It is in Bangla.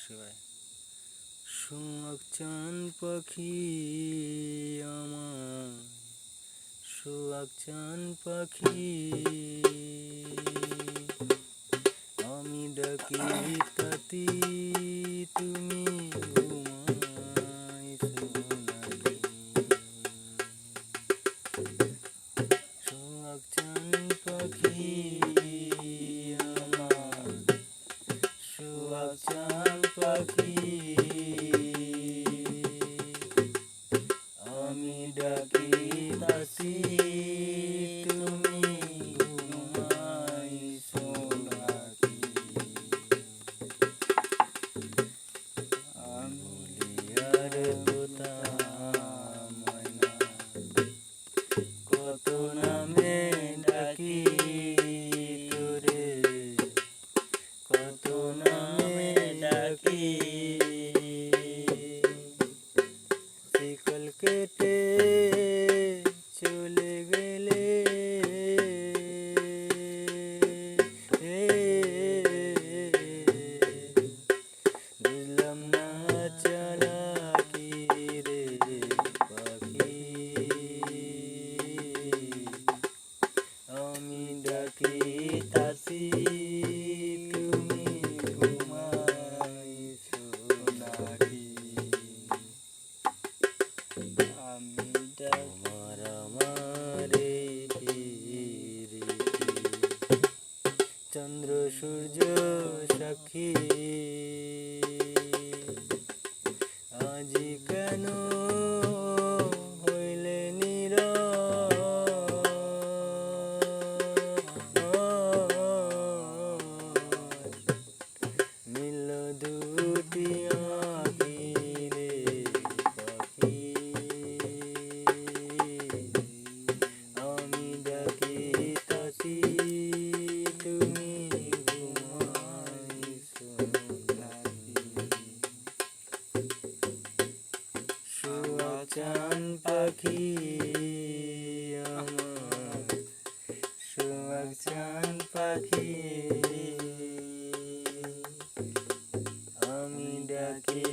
শিবায়। সোহাগ চান পাখি আমার, সোহাগ চান পাখি, আমি ডাকি তাতি তুমি ঘুমাইছো নাহি। সোহাগ চান পাখি আমার, সোহাগ চান পাখি, আমি ডাকি তাতি তুমি ঘুমাইছো নাহি। আঙুলিয়ার তোতা ময়না, কত নামে ডাকি তোরে, কত নামে ডাকি। শিকল কেটে চলে গেলে বুঝলাম না চালাকি রে পাখি, আমি ডাকি তাতি তুমি ঘুমাইছো নাহি। আমি আমার আমারে রীতি, চন্দ্র সূর্য সাক্ষী, আজি কেন হইলে নীরব, মিলল দুটি আঁখি রে পাখি, আমি ডাকি তাতি তুমি ঘুমাইছো নাহি। সোহাগ চান পাখি আমার, সোহাগ চান পাখি, আমি ডাকি